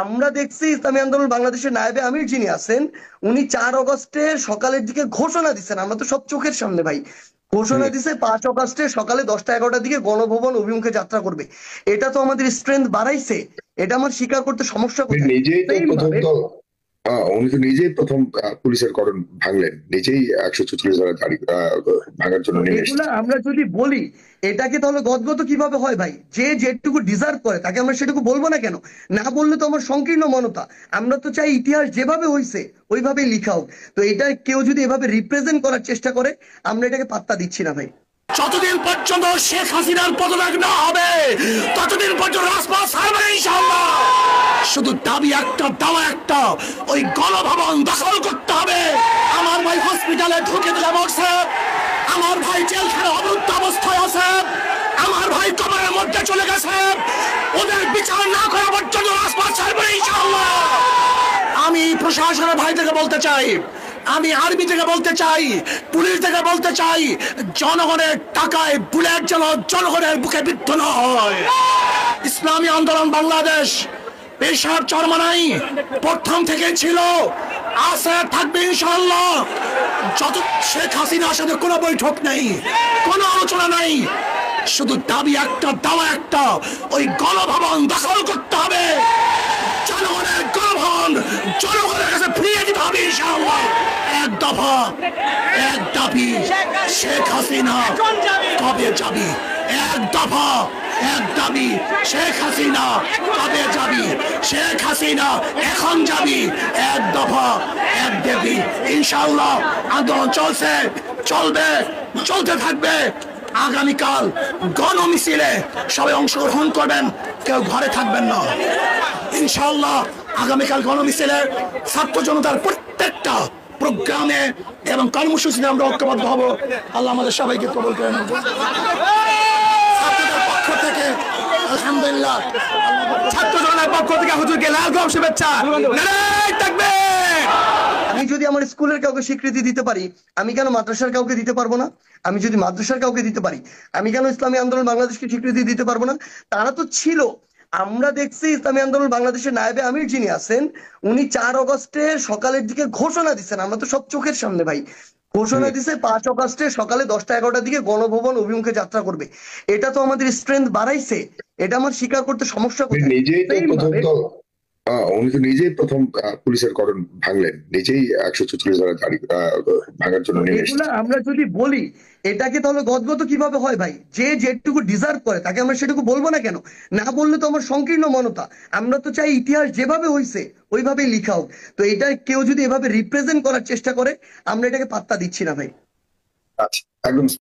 আমরা দেখছি ইসলামী আন্দোলন বাংলাদেশের নায়েবে আমির যিনি আছেন, উনি 4 আগস্টে সকালের দিকে ঘোষণা দিচ্ছেন, আমরা তো সব চোখের সামনে ভাই, ঘোষণা হুম। দিছে 5 আগস্টে সকালে 10টা 11টার দিকে গণভবন অভিমুখে যাত্রা করবে। এটা তো আমাদের স্ট্রেংথ বাড়াইছে, এটা আমার স্বীকার করতে সমস্যা উনি কোথায়? নিজেই তো সেম প্রথম ভাবে তো উনি তো নিজেই প্রথম পুলিশের কড়ন ভাঙলেন, নিজেই 146 ধারা জারি ভাঙার জন্য তো নেমে এগুলা এসেছেন। আমরা যদি বলি, এটাকে তাহলে গদগদ কিভাবে হয় ভাই? যে যেটুকু ডিজার্ভ করে তাকে আমরা সেটুকু বলবো না কেন? না বললে তো আমার সংকীর্ণ মনতা। আমরা তো চাই ইতিহাস যেভাবে হয়েছে ওইভাবেই লিখা হোক। তো এটা কেউ যদি এভাবে রিপ্রেজেন্ট করার চেষ্টা করে, আমরা এটাকে পাত্তা দিচ্ছি না ভাই। যতদিন পর্যন্ত শেখ হাসিনার পদত্যাগ না হবে ততদিন পর্যন্ত রাজপথ ছাড়বে না ইনশাআল্লাহ। শুধু দাবি একটা, দাওয়া একটা, ওই গণভবন দখল করতে হবে। আমার ভাই হসপিটালে ঢুকে দিলে মরছে, আমার ভাই জেলখানে অবরুদ্ধ অবস্থায় আছে, আমার ভাই কবরের মধ্যে চলে গেছে। ওদের বিচার না করা পর্যন্ত রাজপথ ছাড়বে না ইনশাআল্লাহ। আমি প্রশাসনের ভাই থেকে বলতে চাই, আমি আর্মি থেকে বলতে চাই, পুলিশ থেকে বলতে চাই, জনগণের টাকায় বুলেট যেন জনগণের বুকে বিদ্ধ না হয়। ইসলামী আন্দোলন বাংলাদেশ পেশার চরমানাই প্রথম থেকে ছিল, আছে, থাকবে ইনশাআল্লাহ। যত শেখ হাসিনার সাথে কোনো বৈঠক নেই, কোনো আলোচনা নেই, শুধু দাবি একটা, দাওয়া একটা, ওই গণভবন দখল করতে হবে। জনগণের গণভবন জনগণের কাছে ফিরিয়ে দিতে হবে ইনশাআল্লাহ। এক দফা, এক দাবি, শেখ হাসিনা কবে যাবি? এক দফা, এক দাবি, শেখ হাসিনা কবে যাবি? শেখ হাসিনা এখন যাবি। এক দফা, এক দাবি, ইনশাআল্লাহ। আন্দোলন চলছে, চলবে, চলতে থাকবে। আগামীকাল গণমিছিলে সবাই অংশগ্রহণ করবেন, কেউ ঘরে থাকবেন না ইনশাআল্লাহ। আগামীকাল গণমিছিলে ছাত্র জনতার প্রত্যেকটা প্রোগ্রামে এবং কর্মসূচিতে আমরা ঐক্যবদ্ধ হব। আল্লাহ আমাদের সবাইকে কবুল করেন। ছাত্রদের পক্ষ থেকে আলহামদুলিল্লাহ, ছাত্র জনতার পক্ষ থেকে হুজুরকে লাল গোলাপ শুভেচ্ছা। নারায়ে তাকবীর। আমি যদি আমার স্কুলের কাউকে স্বীকৃতি দিতে পারি, আমি কেন মাদ্রাসার কাউকে দিতে পারবো না? আমি যদি মাদ্রাসার কাউকে দিতে পারি, আমি কেন ইসলামী আন্দোলন বাংলাদেশকে স্বীকৃতি দিতে পারবো না? তারা তো ছিল। আমরা দেখছি ইসলামী আন্দোলন বাংলাদেশের নায়েবে আমির যিনি আছেন, উনি 4 আগস্টে সকালের দিকে ঘোষণা দিচ্ছেন, আমরা তো সব চোখের সামনে ভাই, ঘোষণা হুম। দিছে 5 আগস্টে সকালে 10টা 11টার দিকে গণভবন অভিমুখে যাত্রা করবে। এটা তো আমাদের স্ট্রেংথ বাড়াইছে, এটা আমার স্বীকার করতে সমস্যা উনি কোথায়? নিজেই তো সেম প্রথম ভাবে তো উনি তো নিজেই প্রথম পুলিশের কড়ন ভাঙলেন, নিজেই 146 ধারা জারি ভাঙার জন্য তো নেমে এগুলা এসেছেন। আমরা যদি বলি, এটাকে তাহলে গদগদ কিভাবে হয় ভাই? যে যেটুকু ডিজার্ভ করে তাকে আমরা সেটুকু বলবো না কেন? না বললে তো আমার সংকীর্ণ মনতা। আমরা তো চাই ইতিহাস যেভাবে হয়েছে ওইভাবেই লিখা হোক। তো এটা কেউ যদি এভাবে রিপ্রেজেন্ট করার চেষ্টা করে, আমরা এটাকে পাত্তা দিচ্ছি না ভাই। আচ্ছা, একদম।